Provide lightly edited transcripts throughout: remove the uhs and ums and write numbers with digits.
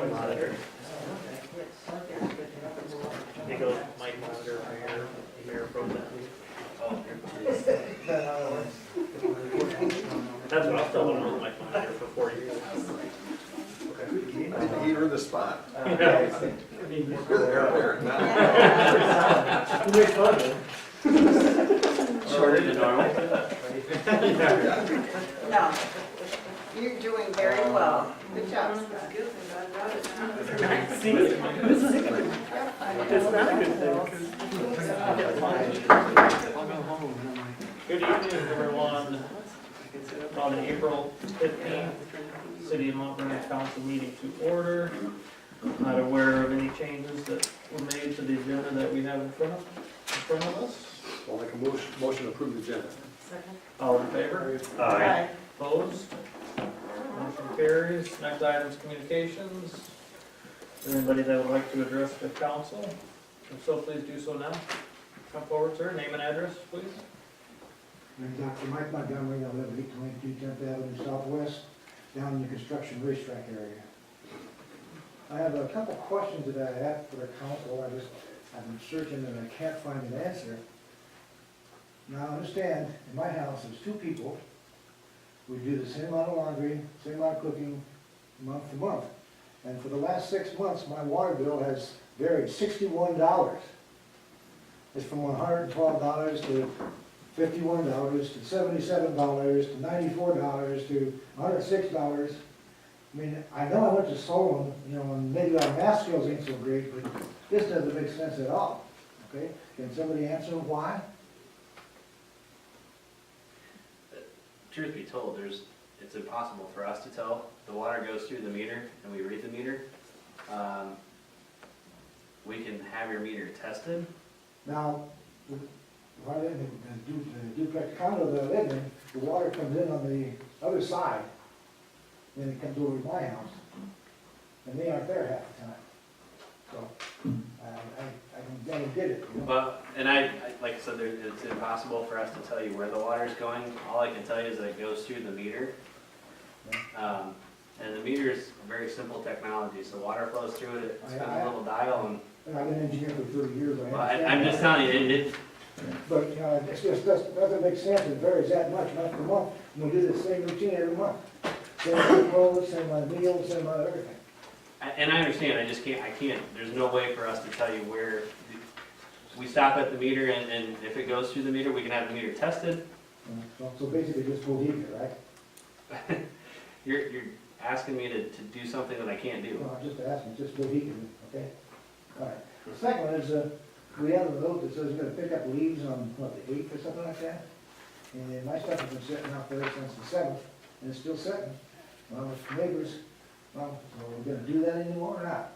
mic monitor. It goes mic monitor, mayor pro tem. That's what I've done with mic monitor for 4 years. He earned the spot. Yeah. You're the heir apparent now. Shorter than normal. No, you're doing very well. Good job, Scott. It's not a good thing. Good evening, everyone. On April 15th, City of Mount Vernon Council meeting to order. Not aware of any changes that were made to the agenda that we have in front of us. I'll make a motion to approve the agenda. All in favor? Aye. Opposed? Motion carries. Next item is communications. Is there anybody that would like to address the council? If so, please do so now. Come forward, sir. Name and address, please. I'm Dr. Mike Montgomery. I live at 822 10th Avenue Southwest, down in the construction racetrack area. I have a couple questions that I have for the council. I've been searching and I can't find an answer. Now, I understand, in my house, there's 2 people. We do the same amount of laundry, same amount of cooking, month to month. And for the last 6 months, my water bill has varied $61. It's from $112 to $51 to $77 to $94 to $106. I mean, I know I went to Solon, and maybe our math skills ain't so great, but this doesn't make sense at all, okay? Can somebody answer why? Truth be told, it's impossible for us to tell. The water goes through the meter and we read the meter. We can have your meter tested. Now, why didn't the duplex condo that I live in, the water comes in on the other side, then it comes over to my house, and they aren't there half the time. So, I don't get it, Well, and like I said, it's impossible for us to tell you where the water's going. All I can tell you is that it goes through the meter. And the meter is very simple technology, so water flows through it, it spins a little dial and, And I've been an engineer for 30 years, well, I'm just telling you, But, it just doesn't make sense, it varies that much month to month, and we do the same routine every month. Same amount of clothes, same amount of meals, same amount of everything. and I understand, I can't, there's no way for us to tell you where. We stop at the meter and if it goes through the meter, we can have the meter tested. So basically just go deeper, right? You're asking me to do something that I can't do. No, I'm just asking, just go deeper, okay? All right. The second one is, we have a note that says we're gonna pick up leaves on, what, the 8th or something like that? And my stuff has been sitting out there since the 7th, and it's still sitting. Well, with neighbors, so we're gonna do that anymore or not?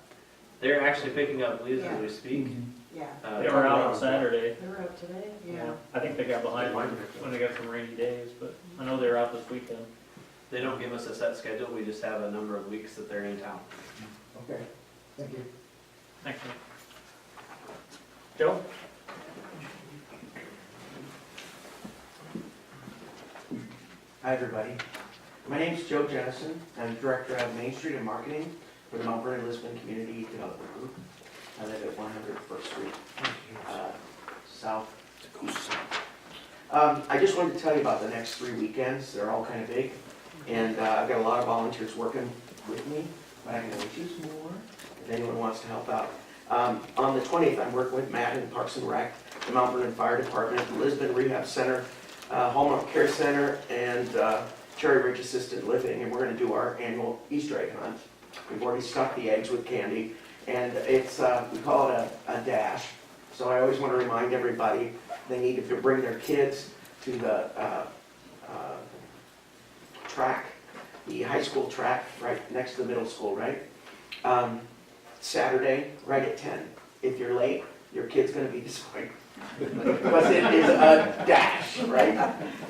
They're actually picking up leaves as we speak. Yeah. They were out on Saturday. They were up today? Yeah. I think they got behind when they got some rainy days, but I know they were out this weekend. They don't give us a set schedule, we just have a number of weeks that they're in town. Okay, thank you. Thanks, Nick. Joe? Hi, everybody. My name is Joe Jennison. I'm Director of Main Street and Marketing for the Mount Vernon-Lisbon Community Development Group. I live at 101st Street, south. I just wanted to tell you about the next 3 weekends. They're all kind of big, and I've got a lot of volunteers working with me, but I can always use more if anyone wants to help out. On the 20th, I'm working with Matt in Parks and Rec, the Mount Vernon Fire Department, the Lisbon Rehab Center, Hallmark Care Center, and Cherry Ridge Assisted Living, and we're going to do our annual Easter egg hunt. We've already stuffed the eggs with candy, and it's we call it a dash. So I always want to remind everybody they need to bring their kids to the track, the high school track right next to the middle school, right? Saturday, right at 10. If you're late, your kid's going to be disappointed. Because it is a dash, right?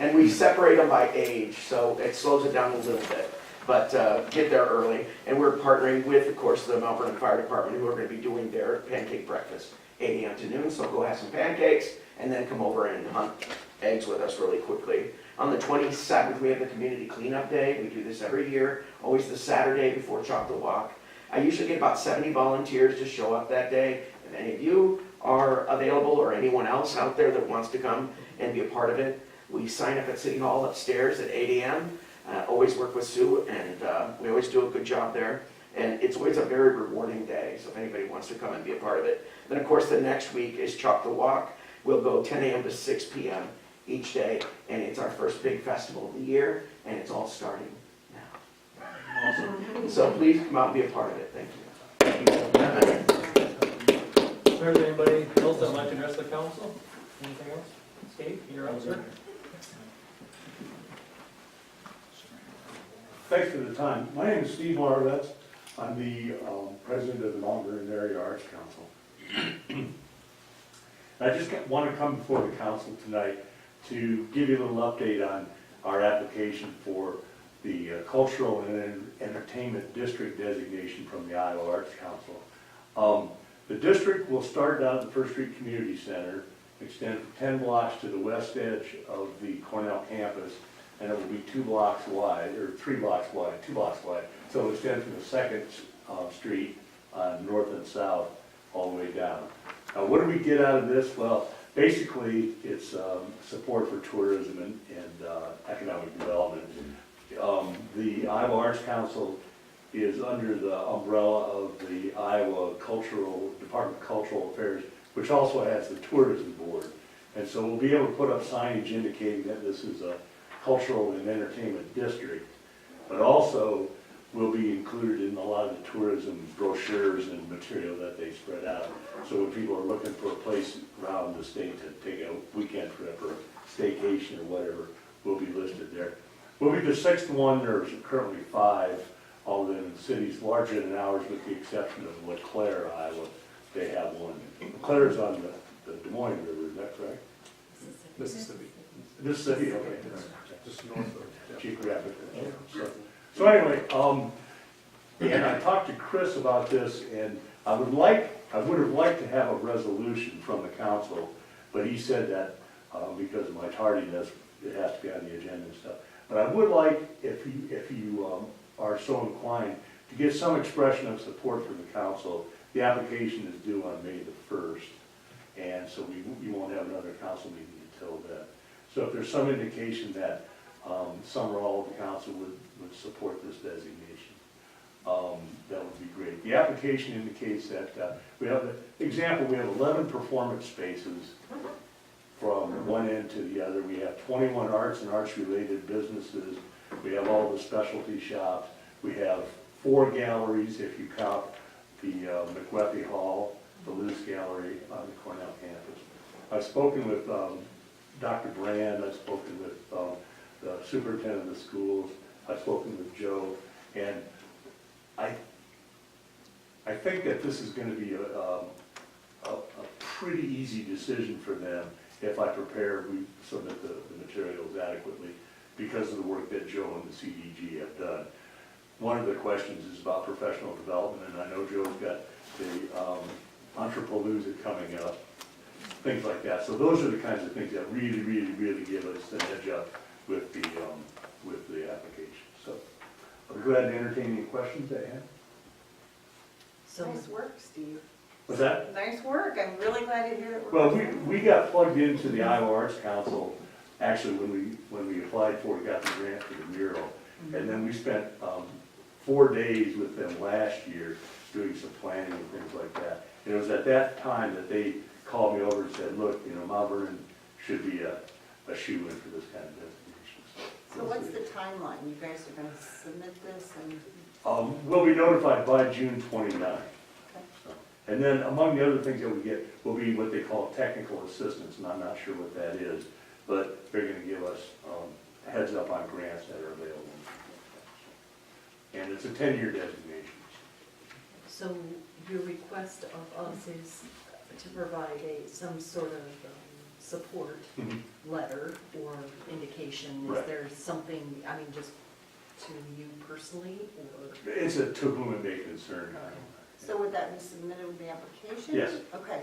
And we separate them by age, so it slows it down a little bit. But get there early. And we're partnering with, of course, the Mount Vernon Fire Department, who are going to be doing their pancake breakfast, 8 a.m. to noon. So go have some pancakes and then come over and hunt eggs with us really quickly. On the 27th, we have the Community Cleanup Day. We do this every year, always the Saturday before Chocolate Walk. I usually get about 70 volunteers to show up that day. If any of you are available or anyone else out there that wants to come and be a part of it, we sign up at City Hall upstairs at 8 a.m. Always work with Sue, and we always do a good job there. And it's always a very rewarding day, so if anybody wants to come and be a part of it. Then, of course, the next week is Chalk the Walk. We'll go 10 a.m. to 6 p.m. each day, and it's our first big festival of the year, and it's all starting now. Awesome. So please come out and be a part of it. Thank you. Is there anybody else that'd like to address the council? Anything else? Steve, you're up, sir. Thanks for the time. My name is Steve Maravetz. I'm the president of the Mount Vernon Area Arts Council. I just want to come before the council tonight to give you a little update on our application for the Cultural and Entertainment District designation from the Iowa Arts Council. The district will start down at the First Street Community Center, extend from 10 blocks to the west edge of the Cornell campus, and it will be 2 blocks wide, or 3 blocks wide, 2 blocks wide. So it'll extend from the 2nd Street north and south all the way down. Now, what do we get out of this? Well, basically, it's support for tourism and economic development. The Iowa Arts Council is under the umbrella of the Iowa Department of Cultural Affairs, which also has the Tourism Board. And so we'll be able to put up signage indicating that this is a cultural and entertainment district, but also will be included in a lot of the tourism brochures and material that they spread out. So when people are looking for a place around the state to take a weekend trip or staycation or whatever, we'll be listed there. We'll be the 6th one. There's currently 5, all of them in cities larger than ours with the exception of LeClaire, Iowa. They have one. LeClaire is on the Des Moines River, is that correct? Mississippi, Mississippi, okay. just north of. Geographically. So anyway, and I talked to Chris about this, and I would have liked to have a resolution from the council, but he said that because of my tardiness, it has to be on the agenda and stuff. But I would like, if you are so inclined, to get some expression of support from the council. The application is due on May the 1st, and so we won't have another council meeting until then. So if there's some indication that some or all of the council would support this designation, that would be great. The application indicates that we have 11 performance spaces from one end to the other. We have 21 arts and arts-related businesses. We have all the specialty shops. We have 4 galleries, if you count the McWeffy Hall, the Luce Gallery on the Cornell campus. I've spoken with Dr. Brand. I've spoken with the superintendent of the schools. I've spoken with Joe, and I think that this is going to be a pretty easy decision for them if I we submit the materials adequately because of the work that Joe and the CDG have done. One of the questions is about professional development, and I know Joe's got the Entrepalooza coming up, things like that. So those are the kinds of things that really, really, really give us an edge up with the application. So I'm glad to entertain any questions that you have. So nice work, Steve. What's that? Nice work. I'm really glad to hear that. Well, we got plugged into the Iowa Arts Council actually when we applied for it, got the grant for the mural, and then we spent 4 days with them last year doing some planning and things like that. And it was at that time that they called me over and said, look, Mount Vernon should be a shoe-in for this kind of designation. So what's the timeline? You guys are going to submit this and? We'll be notified by June 29th. Okay. So, and then among the other things that we get will be what they call technical assistance, and I'm not sure what that is, but they're going to give us heads up on grants that are available. And it's a 10-year designation. So your request of us is to provide some sort of support letter or indication? Is Right. there something, just to you personally, or? It's a to whom it may concern. So would that be submitted with the application? Yes. Okay.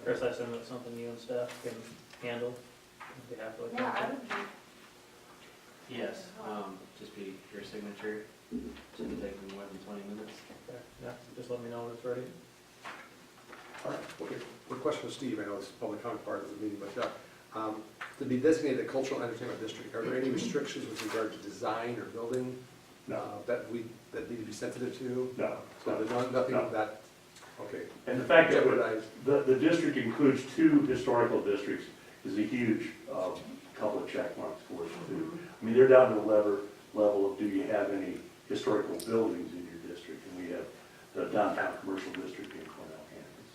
Chris, I assume it's something you and staff can handle on behalf of the Yeah, I council? would be. Yes, just be your signature, shouldn't take more than 20 minutes. Okay, yeah, just let me know when it's ready. All right, okay. One question for Steve, I know this is public comment part of the meeting, but to be designated a cultural entertainment district, are there any restrictions with regard to design or building No, that need to be sensitive to? no. So there's nothing No. that, okay. And the fact that Jeopardize. the district includes 2 historical districts is a huge couple of check marks for us too. I mean, they're down to the level of, do you have any historical buildings in your district? And we have the downtown commercial district in Cornell, Kansas.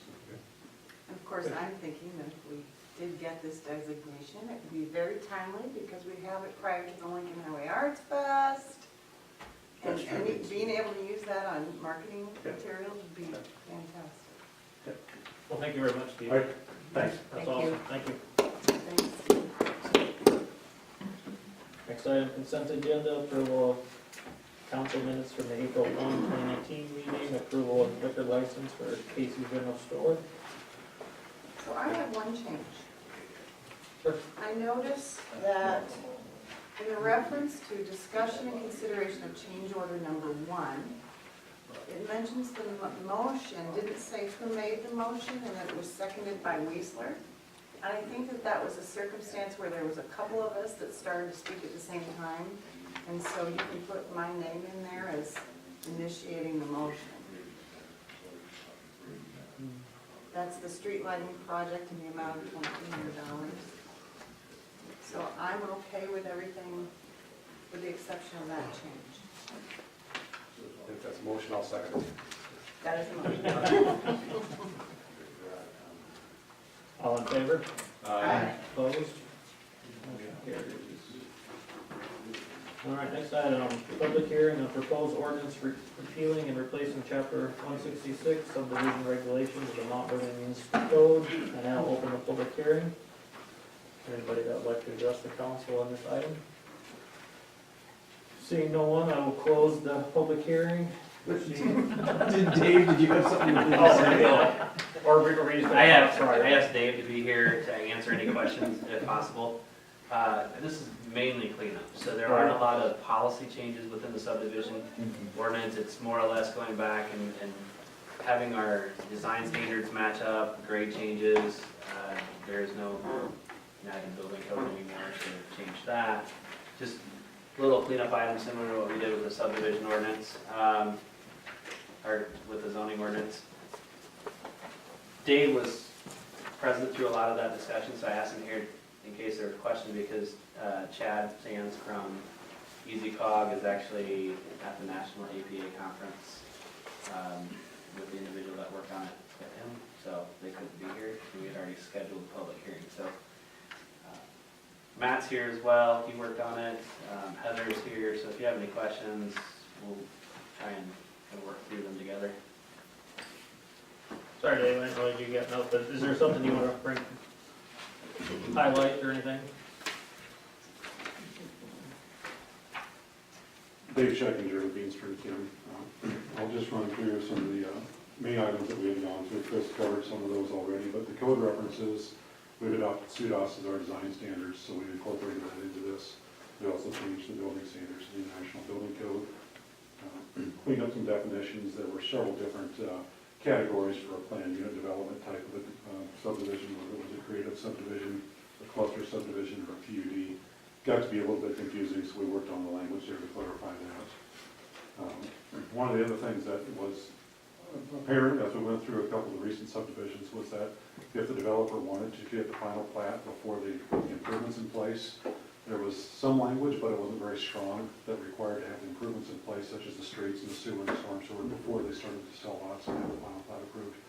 Of course, I'm thinking that if we did get this designation, it would be very timely because we have it prior to the Lincoln Highway Arts Fest. And That's true. being able to use that on marketing Yeah. materials would be fantastic. Well, thank you very much, Steve. All right, thanks. That's Thank you. awesome, thank you. Thanks. Next item, consent agenda, approval of council minutes from the April 1, 2019 meeting, approval of liquor license for Casey's General Store. So I have one change. Sure. I noticed that in the reference to discussion and consideration of change order number 1, it mentions the motion, didn't say who made the motion, and that it was seconded by Weisler. And I think that that was a circumstance where there was a couple of us that started to speak at the same time. And so you can put my name in there as initiating the motion. That's the street lighting project in the amount of $2,200. So I'm okay with everything with the exception of that change. If that's a motion, I'll second it. That is a motion. All in favor? Aye. Opposed? Motion carries. All right, next item, public hearing on proposed ordinance repealing and replacing chapter 166 subdivision regulations of the Mount Vernon Municipal Code. I now open the public hearing. Anybody that would like to address the council on this item? Seeing no one, I will close the public hearing. Dave, did you have something to Oh, say? no. Or read I asked Dave to be here to answer any questions if possible. This is mainly cleanup, so there aren't a lot of policy changes within the subdivision ordinance. It's more or less going back and having our design standards match up, grade changes. There's no United Building Code anymore, so change that. Just little cleanup items similar to what we did with the subdivision ordinance, or with the zoning ordinance. Dave was present through a lot of that discussion, so I asked him here in case there were questions, because Chad Sands from EasyCog is actually at the National APA Conference with the individual that worked on it with him, so they couldn't be here. We had already scheduled a public hearing, so Matt's here as well, he worked on it. Heather's here, so if you have any questions, we'll try and kind of work through them together. Sorry, Dave, I didn't know you got notes, but is there something you want to bring, highlight or anything? Dave Scheckinger with Bean Street County. I'll just run through some of the main items that we had gone through. Chris covered some of those already, but the code references, we've adopted SUDAS as our design standards, so we incorporated that into this. We also changed the building standards to the National Building Code. Cleaned up some definitions. There were several different categories for a planned unit development type of a subdivision, whether it was a creative subdivision, a cluster subdivision, or a PUD. Got to be a little bit confusing, so we worked on the language there to clarify that. One of the other things that was apparent as we went through a couple of the recent subdivisions was that if the developer wanted to get the final plat before they put the improvements in place, there was some language, but it wasn't very strong, that required to have the improvements in place, such as the streets and the sewer and the storm sewer, before they started to sell lots and have the final plat approved.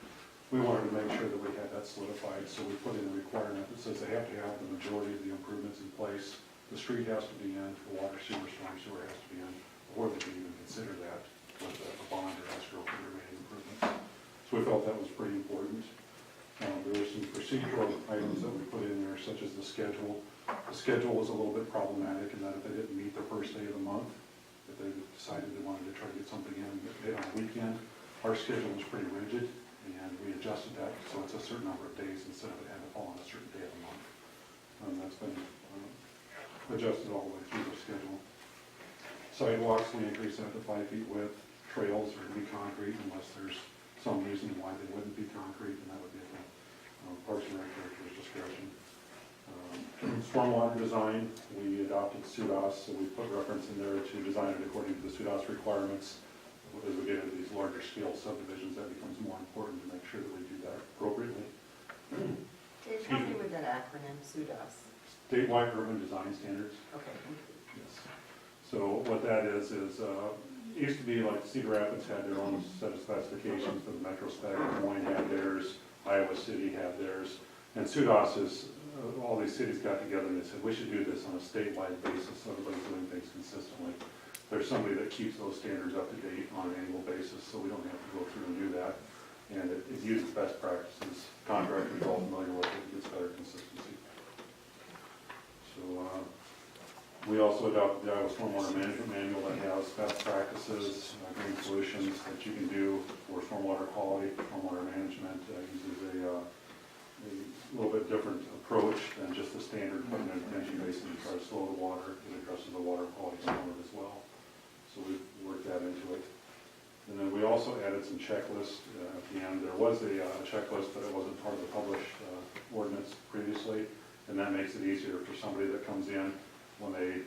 We wanted to make sure that we had that solidified, so we put in a requirement that says they have to have the majority of the improvements in place. The street has to be in, the water, sewer, storm sewer has to be in, before they can even consider that with a bond or escrow for the remaining improvements. So we felt that was pretty important. There were some procedural items that we put in there, such as the schedule. The schedule was a little bit problematic in that if they didn't meet the first day of the month, if they decided they wanted to try to get something in on a weekend, our schedule was pretty rigid, and we adjusted that so it's a certain number of days instead of it having to fall on a certain day of the month. That's been adjusted all the way through the schedule. Sidewalks, we increase that to 5 feet width. Trails are to be concrete unless there's some reason why they wouldn't be concrete, and that would be at the Parks and Rec Director's discretion. Stormwater design, we adopted SUDAS, so we put reference in there to design it according to the SUDAS requirements. As we get into these larger scale subdivisions, that becomes more important to make sure that we do that appropriately. Dave, help me with that acronym, SUDAS. Statewide Urban Design Standards. Okay. Yes. So what that is it used to be like Cedar Rapids had their own set of specifications for the Metro Spec, Des Moines had theirs, Iowa City had theirs, and SUDAS is, all these cities got together and they said, we should do this on a statewide basis so everybody's doing things consistently. There's somebody that keeps those standards up to date on an annual basis, so we don't have to go through and do that. And it uses best practices, contractors are all familiar with it, it gets better consistency. So, we also adopted the Iowa Stormwater Management Manual that has best practices, green solutions that you can do for stormwater quality, stormwater management. Uses a little bit different approach than just the standard putting in a detention basin to try to slow the water. It addresses the water quality component as well. So we've worked that into it. And then we also added some checklists at the end. There was a checklist, but it wasn't part of the published ordinance previously. And that makes it easier for somebody that comes in when they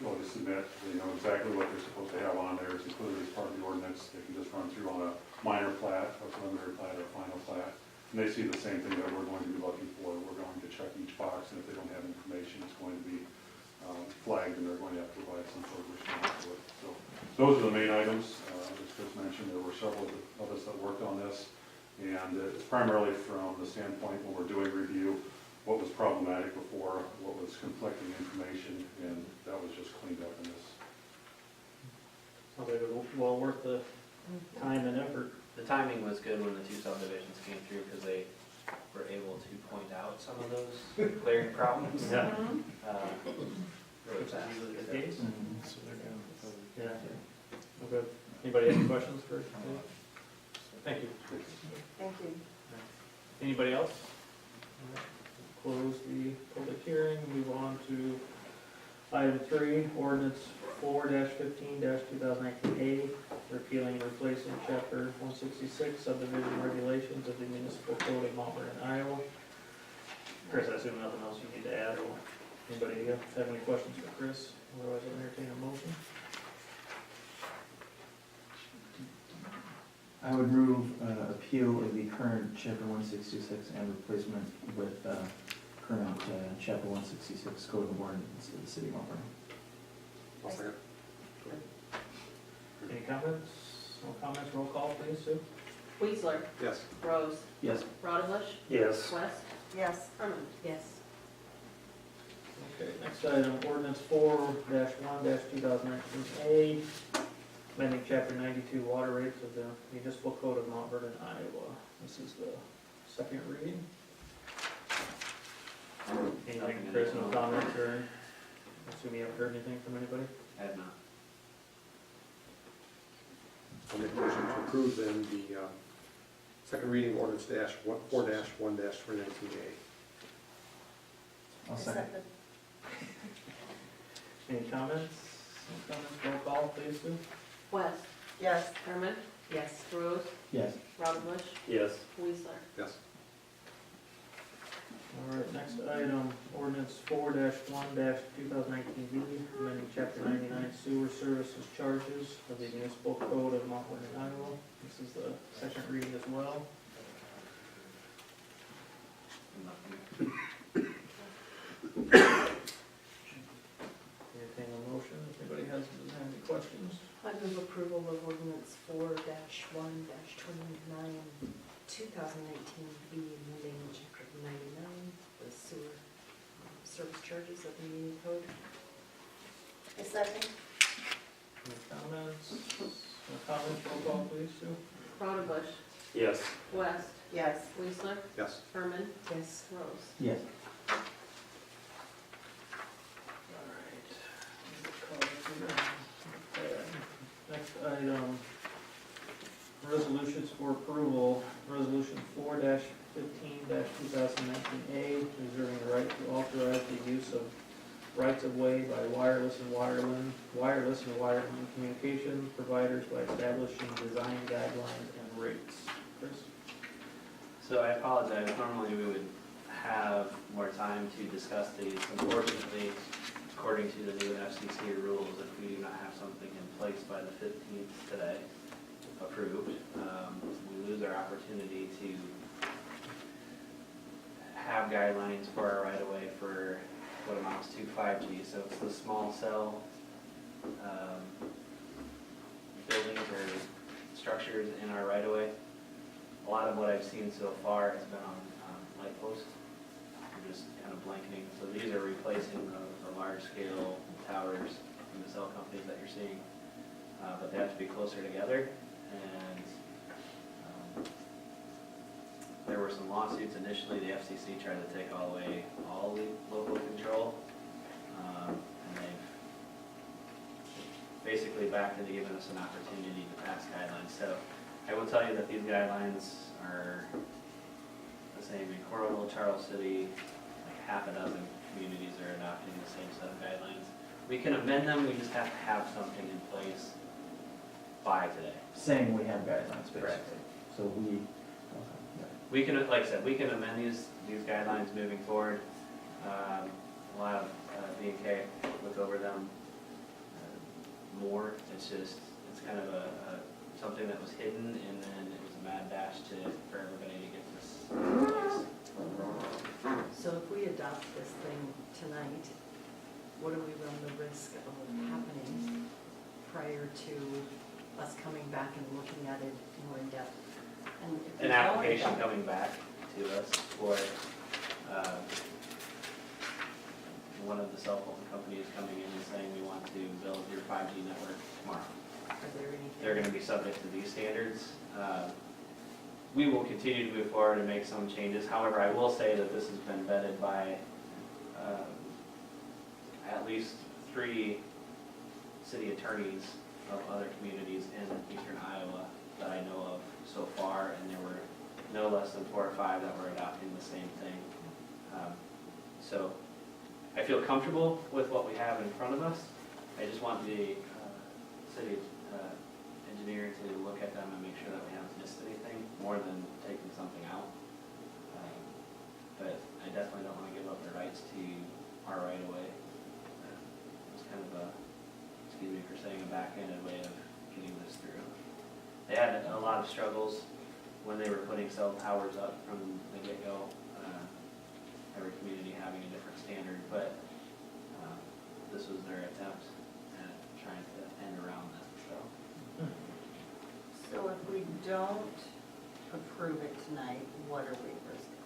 go to submit, they know exactly what they're supposed to have on there. It's included as part of the ordinance. They can just run through on a minor plat, a preliminary plat, or a final plat. And they see the same thing that we're going to be looking for. We're going to check each box, and if they don't have information, it's going to be flagged, and they're going to have to provide some sort of response to it. So those are the main items. As Chris mentioned, there were several of us that worked on this, and it's primarily from the standpoint when we're doing review, what was problematic before, what was conflicting information, and that was just cleaned up in this. Sounds like it was well worth the time and effort. The timing was good when the two subdivisions came through because they were able to point out some of those glaring problems. Yeah. Really Which is fast. usually the case. So they're gonna. Yeah. Okay. Anybody have any questions for? Thank you. Thank you. Anybody else? Close the public hearing, move on to item 3, ordinance 4-15-2019A, repealing and replacing chapter 166 subdivision regulations of the municipal code of Mount Vernon, Iowa. Chris, I assume nothing else you need to add, or anybody have any questions for Chris? Otherwise, I'll entertain a motion. I would move appeal of the current chapter 166 and replacement with current chapter 166 code of ordinance of the city of Mount Vernon. I'll second. Any comments? No comments, roll call please, Sue? Weezer, Yes. Rose, Yes. Raudenbush, Yes. West, Yes. Herman. Yes. Okay, next item, ordinance 4-1-2019A, amending chapter 92 water rates of the municipal code of Mount Vernon, Iowa. This is the second reading. Anything, Chris, no comments, or I assume you haven't heard anything from anybody? I have not. I'll make a motion to approve then the second reading of ordinance 4-1-2019A. I'll second. Any comments? No comments, roll call please, Sue? West, Yes. Herman, Yes. Rose, Yes. Raudenbush, Yes. Weezer. Yes. All right, next item, ordinance 4-1-2019B, amending chapter 99 sewer services charges of the municipal code of Mount Vernon, Iowa. This is the second reading as well. Entertain a motion, if anybody has any questions. I move approval of ordinance 4-1-29, 2019, B, amending chapter 99, the sewer service charges of the Union Code. A second? Any comments? No comments, roll call please, Sue? Raudenbush, Yes. West, Yes. Weezer, Yes. Herman, Yes. Rose. Yes. Next item, resolutions for approval, resolution 4-15-2019A, reserving the right to authorize the use of rights of way by wireless and wireline communication providers by establishing design guidelines and rates. Chris? So I apologize, normally we would have more time to discuss these. Unfortunately, according to the new FCC rules, if we do not have something in place by the 15th today, approved, we lose our opportunity to have guidelines for our right-of-way for what amounts to 5G. So it's the small cell buildings or structures in our right-of-way. A lot of what I've seen so far has been on light posts. We're just kind of blanketing. So these are replacing the large-scale towers from the cell companies that you're seeing. But they have to be closer together. And there were some lawsuits initially. The FCC tried to take away all the local control. And they've basically backed into giving us an opportunity to pass guidelines. So I will tell you that these guidelines are the same in Coralville, Charles City, like half a dozen communities are adopting the same set of guidelines. We can amend them, we just have to have something in place by today. Saying we have guidelines, basically. Correct. So we, We can, like I said, we can amend these guidelines moving forward. We'll have B&K look over them more. It's just, it's kind of something that was hidden, and then it was a mad dash for everybody to get this in place. So if we adopt this thing tonight, what do we run the risk of happening prior to us coming back and looking at it more in depth? And if we An don't application adopt- coming back to us for one of the cell phone companies coming in and saying we want to build your 5G network tomorrow. Are there anything? They're going to be subject to these standards. We will continue to move forward and make some changes. However, I will say that this has been vetted by at least 3 city attorneys of other communities in eastern Iowa that I know of so far, and there were no less than 4 or 5 that were adopting the same thing. So I feel comfortable with what we have in front of us. I just want the city engineer to look at them and make sure that we haven't missed anything more than taking something out. But I definitely don't want to give up the rights to our right-of-way. It's kind of a, excuse me for saying, a backhanded way of getting this through. They had a lot of struggles when they were putting cell towers up from the get-go. Every community having a different standard, but this was their attempt at trying to end around that, so. So if we don't approve it tonight, what are we risking?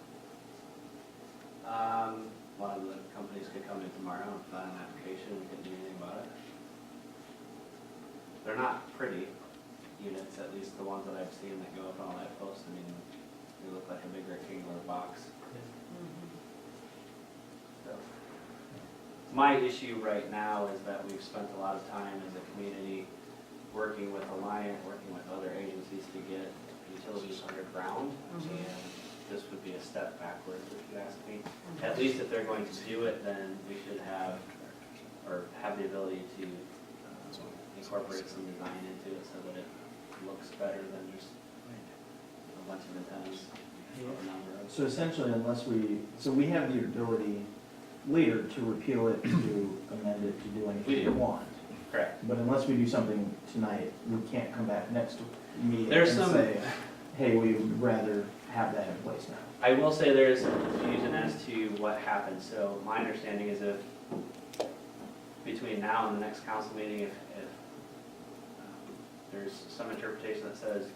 One of the companies could come in tomorrow and file an application, we couldn't do anything about it. They're not pretty units, at least the ones that I've seen that go up on light posts. I mean, they look like a big rectangular box. So, my issue right now is that we've spent a lot of time as a community working with Alliant, working with other agencies to get utilities underground, and this would be a step backwards, if you ask me. At least if they're going to do it, then we should have, or have the ability to incorporate some design into it so that it looks better than just a bunch of antennas. so essentially unless we have the ability later to repeal it, to amend it, to do anything we want. Correct. But unless we do something tonight, we can't come back next meeting and There's some- say, hey, we would rather have that in place now. I will say there is some confusion as to what happened. So my understanding is if between now and the next council meeting, if there's some interpretation that says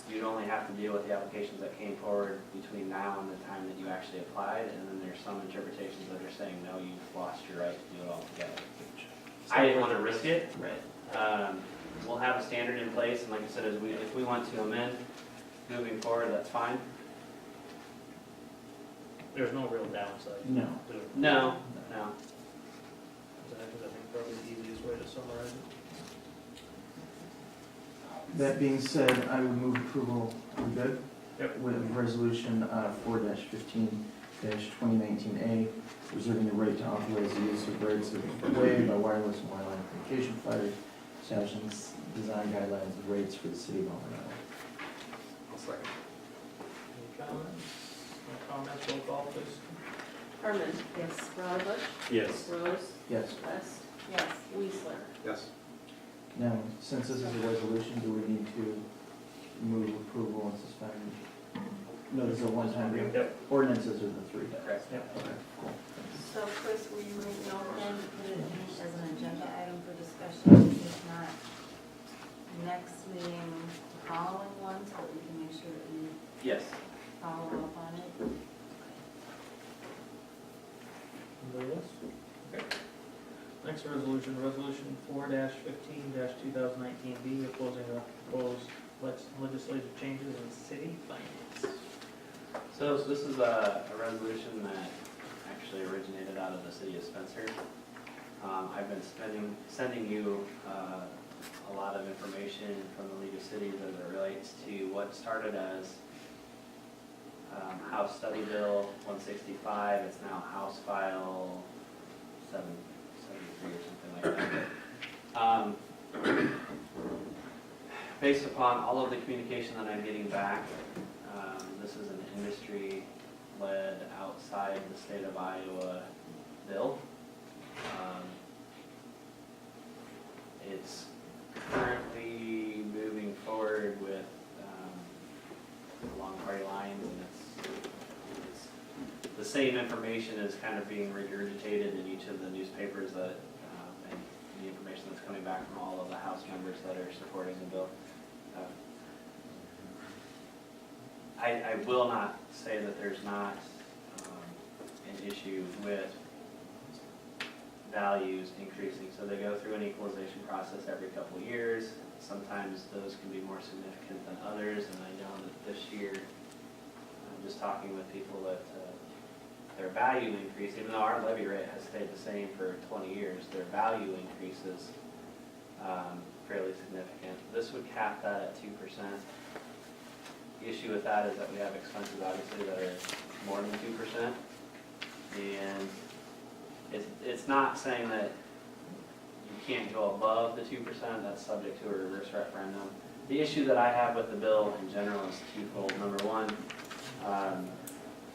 you'd only have to deal with the applications that came forward between now and the time that you actually applied, and then there's some interpretations that are saying, no, you've lost your right to do it altogether. I didn't want to risk it. Right. We'll have a standard in place, and like I said, if we want to amend moving forward, that's fine. There's no real downside. No. No. Because I think probably the easiest way to summarize it. That being said, I would move approval, we good? Yep. With resolution 4-15 2019A, reserving the right to authorize the use of rights of way by wireless and wireline communication providers, establishing design guidelines and rates for the city of Mount Vernon. I'll second. Any comments? No comments, roll call please. Herman. Yes. Roundabush. Yes. Rose. Yes. West. Yes. Weezer. Yes. Now, since this is a resolution, do we need to move approval and suspend? No, this is a one-time reading. Yep. Ordinances are the three. Correct. Yep. Okay, cool. So Chris, will you make note then to put it in as an agenda item for discussion, if not next meeting, the following one, so that we can make sure that we Yes. follow up on it? Anybody else? Okay. Next resolution, resolution 4-15-2019B, opposing the proposed legislative changes in city finance. So this is a resolution that actually originated out of the city of Spencer. I've been sending you a lot of information from the League of Cities as it relates to what started as House Study Bill 165. It's now House File 773 or something like that. Based upon all of the communication that I'm getting back, this is an industry-led, outside the state of Iowa bill. It's currently moving forward with along party lines, and it's the same information is kind of being regurgitated in each of the newspapers that, and the information that's coming back from all of the House members that are supporting the bill. I will not say that there's not an issue with values increasing. So they go through an equalization process every couple of years. Sometimes those can be more significant than others, and I know that this year, I'm just talking with people that their value increase, even though our levy rate has stayed the same for 20 years, their value increases fairly significant. This would cap that at 2%. The issue with that is that we have expenses obviously that are more than 2%. And it's not saying that you can't go above the 2%, that's subject to a reverse referendum. The issue that I have with the bill in general is twofold. Number one,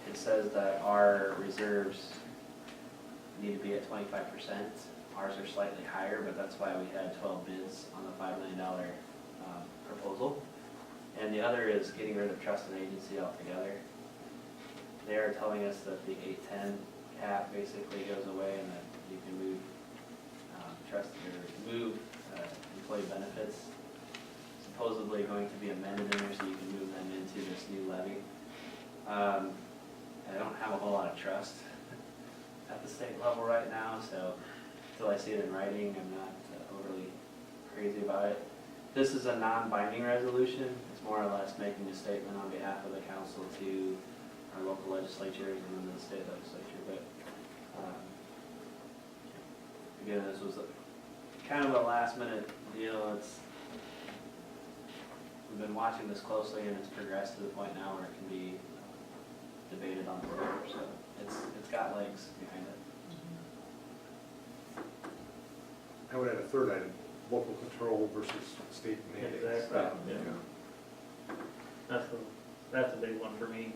it says that our reserves need to be at 25%. Ours are slightly higher, but that's why we had 12 bids on the $5 million proposal. And the other is getting rid of trust and agency altogether. They are telling us that the 810 cap basically goes away and that you can move employee benefits. Supposedly going to be amended in there so you can move them into this new levy. I don't have a whole lot of trust at the state level right now, so until I see it in writing, I'm not overly crazy about it. This is a non-binding resolution. It's more or less making a statement on behalf of the council to our local legislatures and then the state legislature. But again, this was kind of a last-minute deal. We've been watching this closely, and it's progressed to the point now where it can be debated on the floor. So it's got legs behind it. I would add a third item, local control versus state mandates. Exactly. Yeah. That's a big one for me.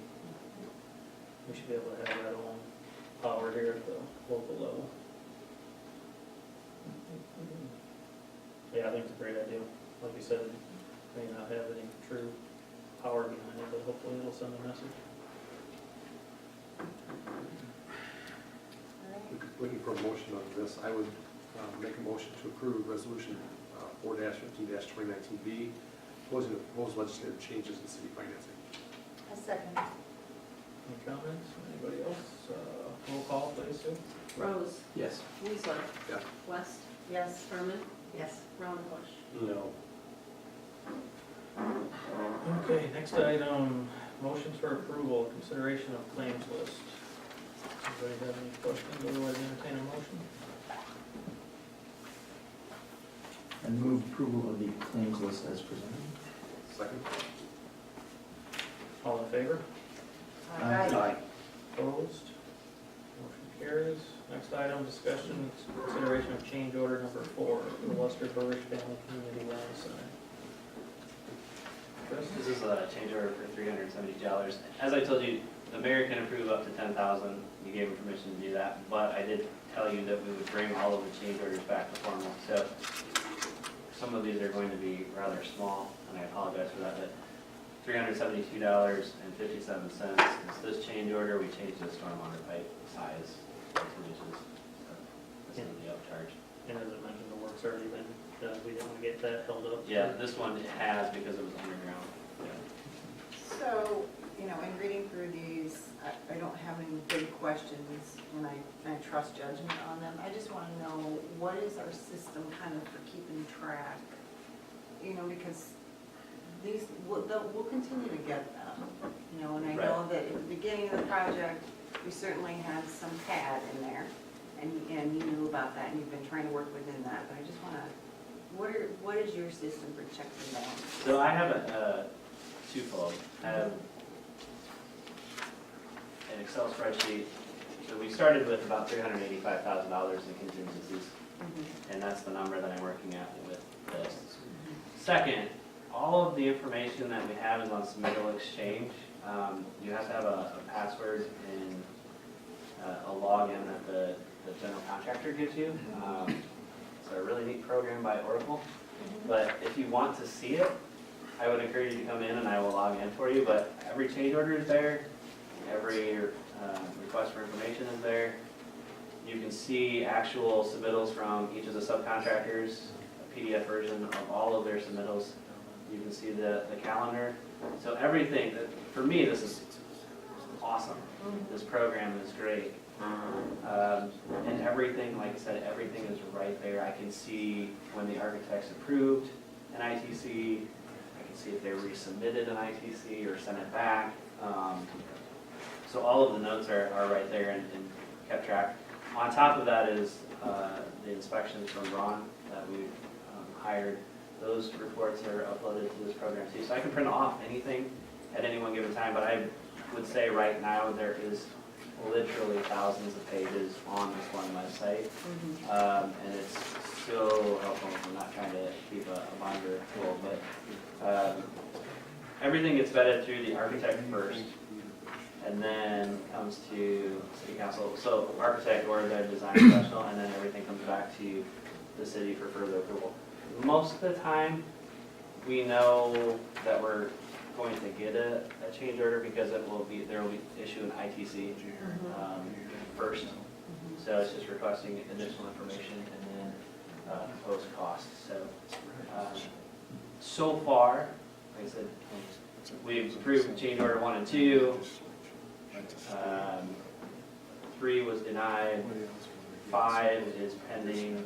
We should be able to have that own power here at the local level. Yeah, I think it's a great idea. Like you said, may not have any true power behind it, but hopefully it'll send a message. Looking for a motion on this, I would make a motion to approve resolution 4-15-2019B, opposing the proposed legislative changes in city financing. A second. Any comments? Anybody else? Roll call, please, Sue. Rose. Yes. Weezer. Yeah. West. Yes. Herman. Yes. Roundabush. No. Okay, next item, motions for approval, consideration of claims list. Anybody have any questions, otherwise entertain a motion? And move approval of the claims list as presented. Second? All in favor? Aye. Opposed? Opposed? Motion carries. Next item, discussion, consideration of change order number 4 for the Lester Burrish Family Community Wellness Center. Chris? This is a change order for $370. As I told you, the mayor can approve up to 10,000. You gave him permission to do that, but I did tell you that we would bring all of the change orders back to formal. So some of these are going to be rather small, and I apologize for that, but $372.57 is this change order. We changed the stormwater pipe size to 2 inches. So this is the upcharge. And as I mentioned, the work's already been done. We didn't want to get that held up. Yeah, this one it has because it was underground. So, you know, in reading through these, I don't have any big questions, and I trust judgment on them. I just want to know, what is our system kind of for keeping track? You know, because these, we'll continue to get them, you know, and I know that at the beginning of the project, we certainly had some CAD in there, and you knew about that, and you've been trying to work within that, but I just want to, what is your system for checks and balances? So I have a twofold. I have an Excel spreadsheet. So we started with about $385,000 in contingencies, and that's the number that I'm working at with this. Second, all of the information that we have is on submittal exchange. You have to have a password and a login that the general contractor gives you. It's a really neat program by Oracle. But if you want to see it, I would encourage you to come in and I will log in for you. But every change order is there. Every request for information is there. You can see actual submittals from each of the subcontractors, a PDF version of all of their submittals. You can see the calendar. So everything, for me, this is awesome. This program is great. And everything, like I said, everything is right there. I can see when the architects approved an ITC. I can see if they resubmitted an ITC or sent it back. So all of the notes are right there and kept track. On top of that is the inspections from Ron that we've hired. Those reports are uploaded to this program too. So I can print off anything at any one given time, but I would say right now there is literally thousands of pages on this one website. And it's so helpful. I'm not trying to keep a binder full, but everything gets vetted through the architect first, and then comes to city council. So architect or their design professional, and then everything comes back to the city for further approval. Most of the time, we know that we're going to get a change order because there will be issue an ITC first. So it's just requesting additional information and then proposed costs. So far, like I said, we've approved change order 1 and 2. 3 was denied. 5 is pending.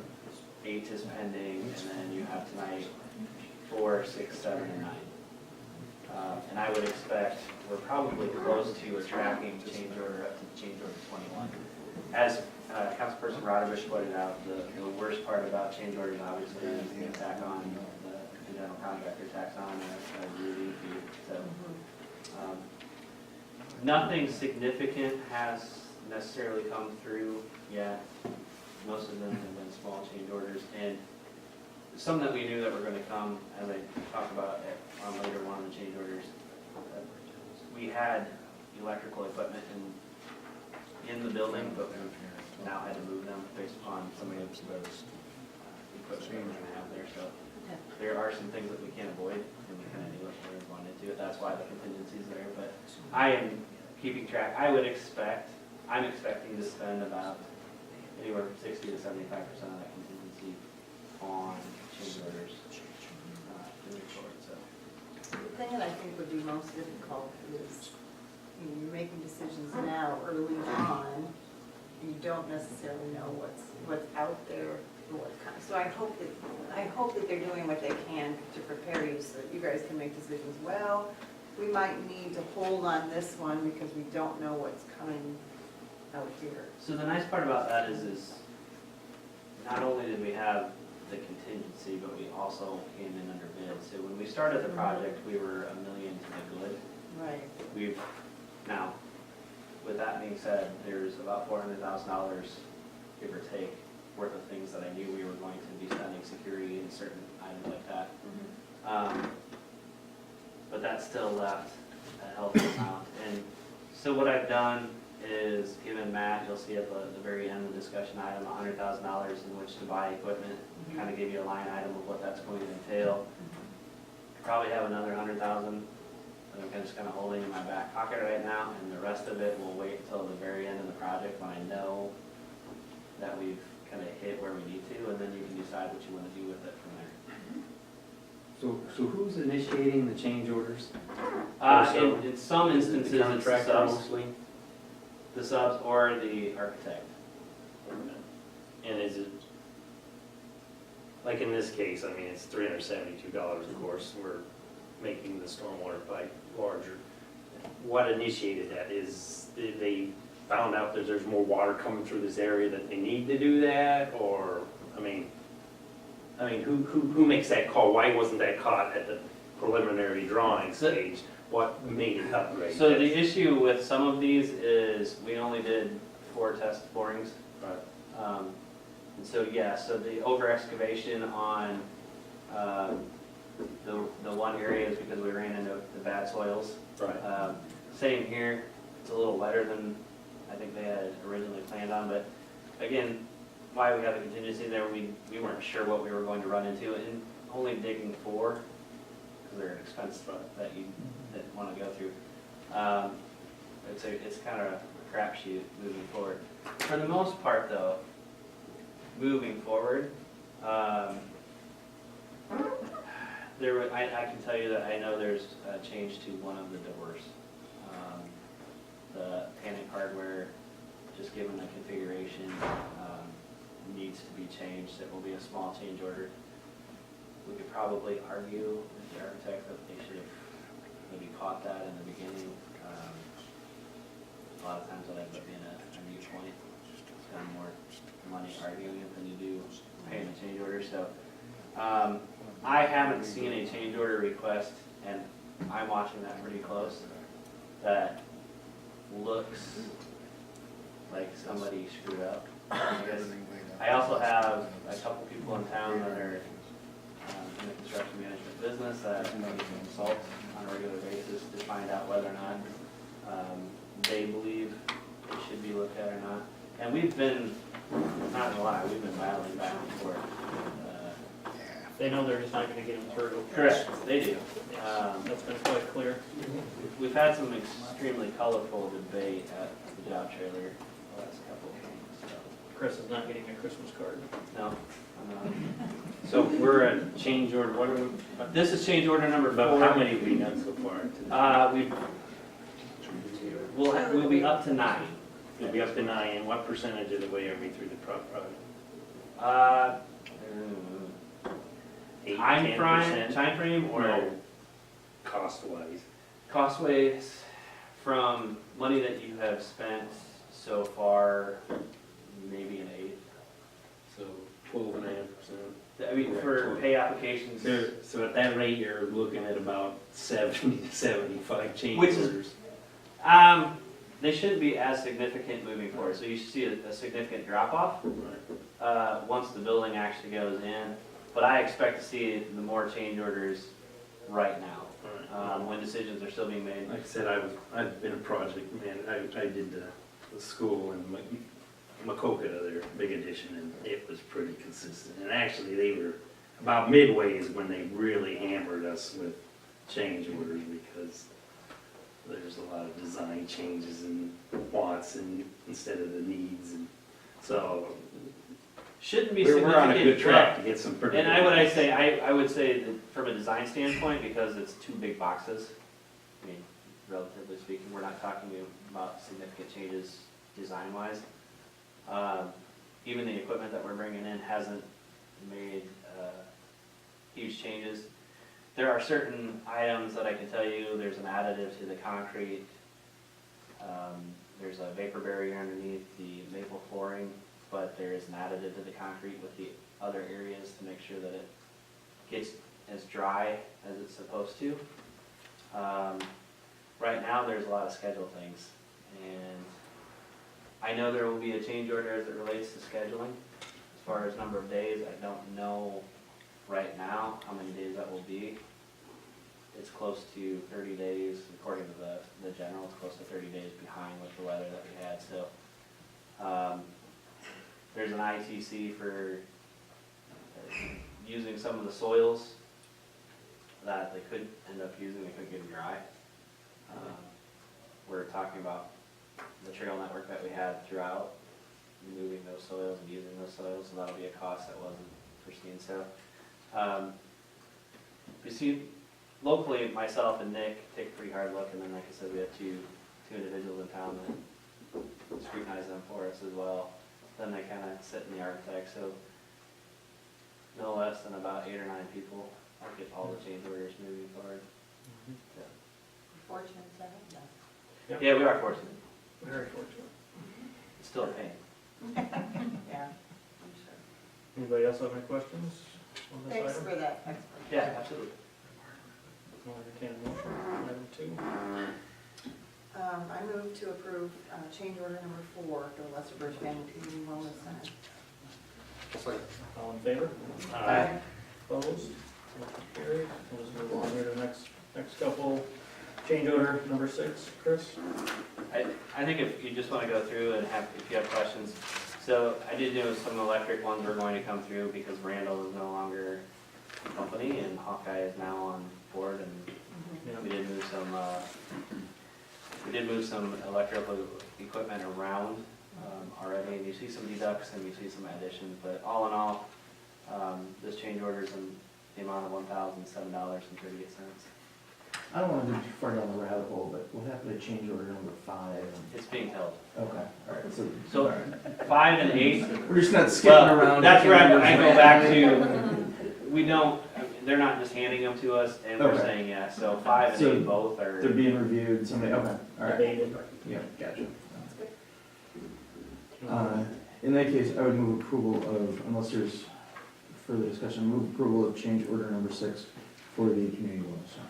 8 is pending, and then you have tonight 4, 6, 7, and 9. And I would expect we're probably close to or tracking change order up to change order 21. As Councilperson Rodovich pointed out, the worst part about change orders obviously is the attack on the general contractor tax on a review fee. So nothing significant has necessarily come through yet. Most of them have been small change orders, and some that we knew that were going to come, as I talk about on later one of the change orders. We had electrical equipment in the building, but we now had to move them based upon some of those equipment that we're going to have there. So there are some things that we can't avoid, and we kind of knew what we were going into it. That's why the contingency is there. But I am keeping track. I'm expecting to spend about anywhere from 60 to 75% of that contingency on change orders moving forward. So The thing that I think would be most difficult is, you know, you're making decisions now early on, and you don't necessarily know what's out there. So I hope that they're doing what they can to prepare you so that you guys can make decisions. Well, we might need to hold on this one because we don't know what's coming out here. So the nice part about that is not only did we have the contingency, but we also came in under bid. So when we started the project, we were $1 million to the good. Right. We've now with that being said, there's about $400,000, give or take, worth of things that I knew we were going to be spending security and certain items like that. But that still left a healthy amount. And so what I've done is given Matt, you'll see at the very end of the discussion item, $100,000 in which to buy equipment, kind of give you a line item of what that's going to entail. Probably have another $100,000 that I'm just kind of holding in my back pocket right now, and the rest of it will wait until the very end of the project when I know that we've kind of hit where we need to, and then you can decide what you want to do with it from there. So who's initiating the change orders? In some instances, The it's the contractor subs, mostly? the subs or the architect. And is it, like in this case, I mean, it's $372, of course, we're making the stormwater pipe larger. What initiated that? They found out that there's more water coming through this area that they need to do that, or, I mean, who makes that call? Why wasn't that caught at the preliminary drawing stage? What made it upgrade? So the issue with some of these is we only did 4 test borings. Right. And so, yeah, so the over excavation on the one area is because we ran into the bad soils. Right. Same here, it's a little wetter than I think they had originally planned on, but again, why we have a contingency there, we weren't sure what we were going to run into, and only digging 4, because they're an expense that you didn't want to go through. It's kind of a crapshoot moving forward. For the most part, though, moving forward, I can tell you that I know there's a change to one of the doors. The panic hardware, just given the configuration, needs to be changed. It will be a small change order. We could probably argue with the architect that they should have maybe caught that in the beginning. A lot of times that ends up being a mute point. It's kind of more money arguing it than you do paying a change order. So I haven't seen a change order request, and I'm watching that pretty close, that looks like somebody screwed up. I also have a couple people in town that are in the construction management business that I consult on a regular basis to find out whether or not they believe it should be looked at or not. And we've been, not gonna lie, we've been battling back and forth. They know they're just not gonna get them through. Correct, they do. That's been quite clear. We've had some extremely colorful debate at the job trailer the last couple of weeks. So. Chris is not getting a Christmas card. No, I'm not. So we're at change order, what are we? This is change order number 4. About how many have we done so far? We'll be up to 9. We'll be up to 9, and what percentage of the way are we through the project? 8, Time frame or No, cost-wise. cost-wise from money that you have spent so far, maybe an 1/8. So 12.5%. I mean, for pay applications, So at that rate, you're looking at about 70 to 75 change Which is- orders. they shouldn't be as significant moving forward. So you should see a significant drop-off once the building actually goes in. But I expect to see the more change orders right now, when decisions are still being made. Like I said, I've been a project man. I did the school in Maquoketa, their big addition, and it was pretty consistent. And actually, they were about midway is when they really hammered us with change orders, because there's a lot of design changes and wants and instead of the needs, and so Shouldn't be we're significant. on a good track to get some pretty. And good I would say that from a design standpoint, because it's 2 big boxes, I mean, relatively speaking, we're not talking about significant changes design-wise. Even the equipment that we're bringing in hasn't made huge changes. There are certain items that I can tell you, there's an additive to the concrete. There's a vapor barrier underneath the maple flooring, but there is an additive to the concrete with the other areas to make sure that it gets as dry as it's supposed to. Right now, there's a lot of schedule things, And I know there will be a change order as it relates to scheduling. As far as number of days, I don't know right now how many days that will be. It's close to 30 days, according to the general, it's close to 30 days behind with the weather that we had, so. There's an ITC for using some of the soils that they could end up using, they could get them dry. We're talking about the trail network that we had throughout, moving those soils and using those soils, so that'll be a cost that wasn't foreseen, so. We see, locally, myself and Nick take a pretty hard look, and then like I said, we have two individuals in town that scrutinize them for us as well. Then they kind of sit in the architect, so no less than about 8 or 9 people will get all the change orders moving forward. Fortunate to have that. Yep. Yeah, we are fortunate. Very fortunate. It's still a pain. Yeah, I'm sure. Anybody else have any questions on this Thanks item? for that explanation. Yeah, absolutely. I'll entertain a motion. Item 2. I move to approve change order number 4 to the Lesser Bridge Family Community Wellness Center. Second. All in favor? Aye. Opposed? Motion carried. We'll just move on here to the next couple. Change order number 6, Chris? I think if you just want to go through and if you have questions. So I did know some electric ones were going to come through because Randall is no longer a company and Hawkeye is now on board, and we did move some electrical equipment around already, and you see some deducts and you see some additions, but all in all, this change order is in the amount of $1,007.38. I don't want to go too far down the rabbit hole, but what happened to change order number 5? It's being held. Okay, all right, so. So all right. 5 and 8. We're just not skipping around. That's where I go back to, we don't, they're not just handing them to us and we're Okay. saying yes, so 5 and So 8 both are. They're being reviewed, somebody, okay, all right. Debated. Yeah, gotcha. Uh, In that case, I would move approval of, unless there's further discussion, move approval of change order number 6 for the community wellness center.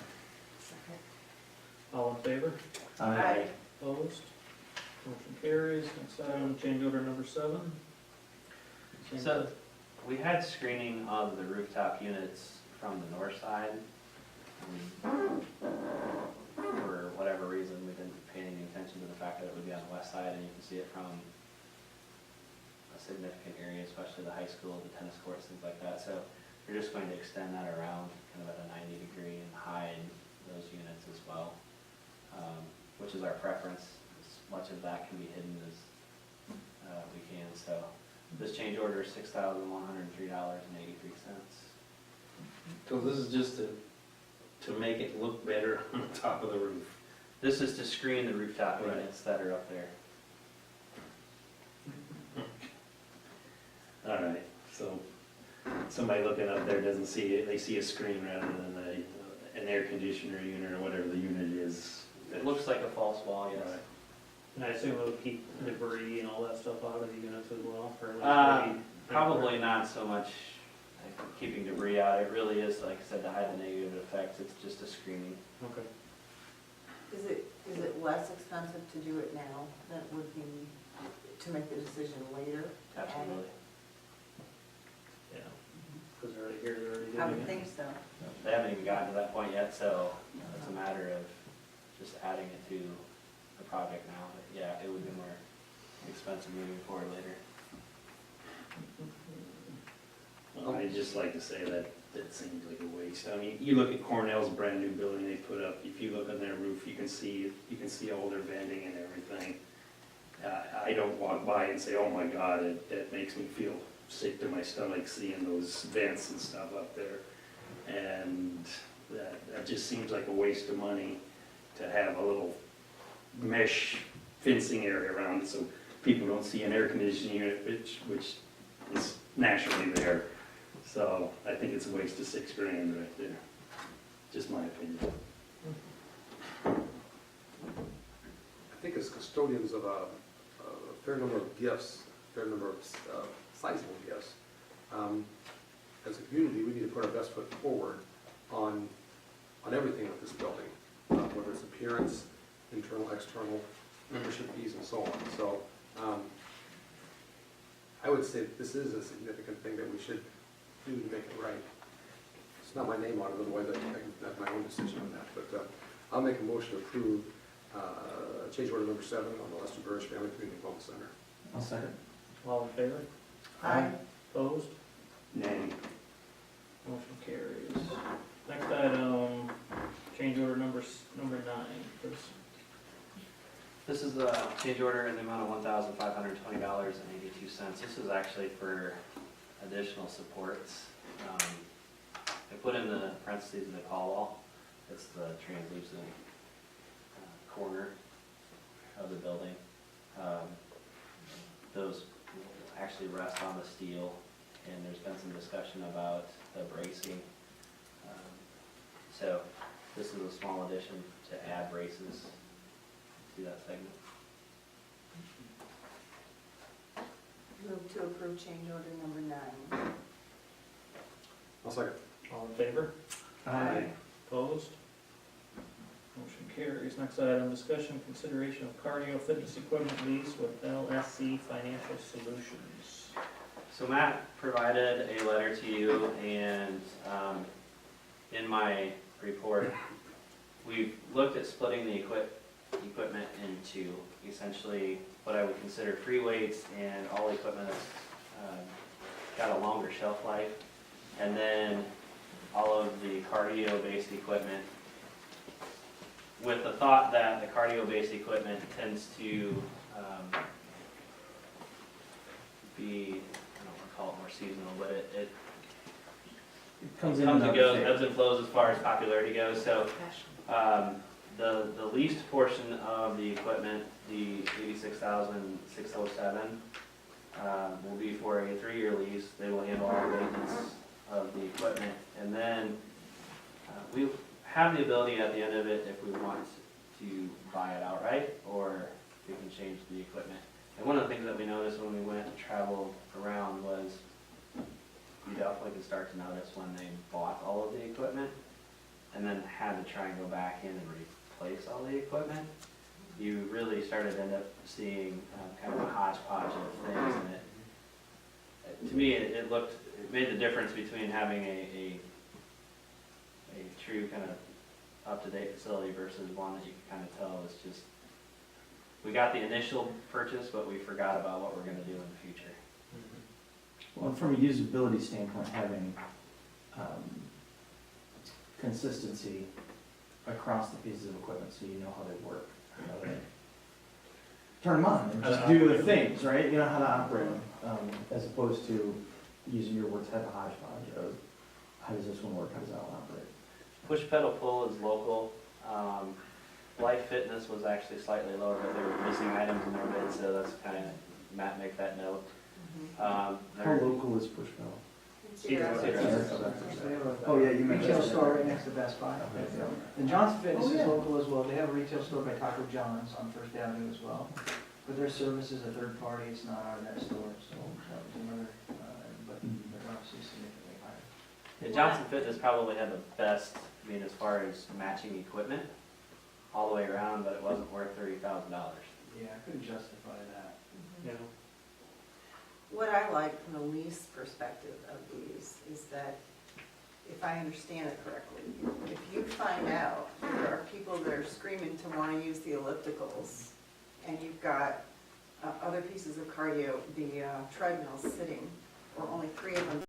All in favor? Aye. Opposed? Motion carries. Next item, change order number 7. Same So, we had screening of the rooftop units from the north side. For whatever reason, we didn't pay any attention to the fact that it would be on the west side, and you can see it from a significant area, especially the high school, the tennis courts, things like that. So we're just going to extend that around kind of at a 90-degree and hide those units as well, which is our preference. As much of that can be hidden as we can. So this change order is $6,103.83. So this is just to make it look better on the top of the roof. This is to screen the rooftop Right. units that are up there. All right, so somebody looking up there doesn't see it, they see a screen rather than an air conditioner unit or whatever the unit is. It looks like a false wall, yes. Right. And I assume it would keep debris and all that stuff out of the units as well? Or at least maybe- Probably not so much keeping debris out. It really is, like I said, to hide the negative effects. It's just a screening. Okay. Is it less expensive to do it now than it would be to make the decision later? Absolutely. Yeah. Because they're already here, they're already I doing would it. think so. They haven't even gotten to that point yet, so it's a matter of just adding it to the project now. But yeah, it would be more expensive moving forward later. Well, I'd just like to say that seems like a waste. I mean, you look at Cornell's brand new building they put up, if you look on their roof, you can see all their venting and everything. I don't walk by and say, oh my God, that makes me feel sick to my stomach seeing those vents and stuff up there. And that just seems like a waste of money to have a little mesh fencing area around it so people don't see an air conditioning unit, which is naturally there. So I think it's a waste of $6 grand right there. Just my opinion. I think as custodians of a fair number of gifts, fair number of sizable gifts, as a community, we need to put our best foot forward on everything with this building, whether it's appearance, internal, external, membership fees and so on. So I would say this is a significant thing that we should do to make it right. It's not my name on it, otherwise I can have my own decision on that. But I'll make a motion to approve change order number 7 on the Lester Burris Family Community Wellness Center. I'll second. All in favor? Aye. Opposed? Nay. Motion carries. Next item, change order number 9, Chris. This is a change order in the amount of $1,520.82. This is actually for additional supports. I put in the parentheses in the call wall. It's the translucent corner of the building. Those actually rest on the steel, and there's been some discussion about the bracing. So this is a small addition to add braces to that segment. Move to approve change order number 9. I'll second. All in favor? Aye. Opposed? Motion carries. Next item, discussion, consideration of cardio fitness equipment lease with LSC Financial Solutions. So Matt provided a letter to you, and in my report, we've looked at splitting the equipment into essentially what I would consider free weights and all equipment that's got a longer shelf life, and then all of the cardio-based equipment, with the thought that the cardio-based equipment tends to be, I don't want to call it more seasonal, but it Comes comes and out goes, of ebbs and flows as far as popularity goes. So the leased portion of the equipment, the $86,607, will be for a 3-year lease. They will handle all the maintenance of the equipment, and then we have the ability at the end of it, if we want to buy it outright, or we can change the equipment. And one of the things that we noticed when we went and traveled around was you definitely can start to notice when they bought all of the equipment and then had to try and go back in and replace all the equipment. You really started to end up seeing kind of a hodgepodge of things, and to me, it made the difference between having a true kind of up-to-date facility versus one that you can kind of tell is just, we got the initial purchase, but we forgot about what we're going to do in the future. Well, from a usability standpoint, having consistency across the pieces of equipment, so you know how they work, how they turn them on and just do the things, right? You know how to operate them, as opposed to using your words, have a hodgepodge of how does this one work, how does that one operate? Push pedal pull is local. Life Fitness was actually slightly lower, but they were missing items in their bid, so that's kind of, Matt, make that note. How local is Push Pedal? Oh, yeah, you mentioned. Retail store right next to Best Buy. And Johnson Fitness is local as well. They have a retail store by Taco John's on First Avenue as well. But their service is a third party, it's not our net store, so that was another, but they're obviously significantly higher. Yeah, Johnson Fitness probably had the best, I mean, as far as matching equipment all the way around, but it wasn't worth $30,000. Yeah, I couldn't justify that. Yeah. What I like from the lease perspective of these is that, if I understand it correctly, if you find out there are people that are screaming to want to use the ellipticals, and you've got other pieces of cardio, the treadmills sitting, or only 3 of them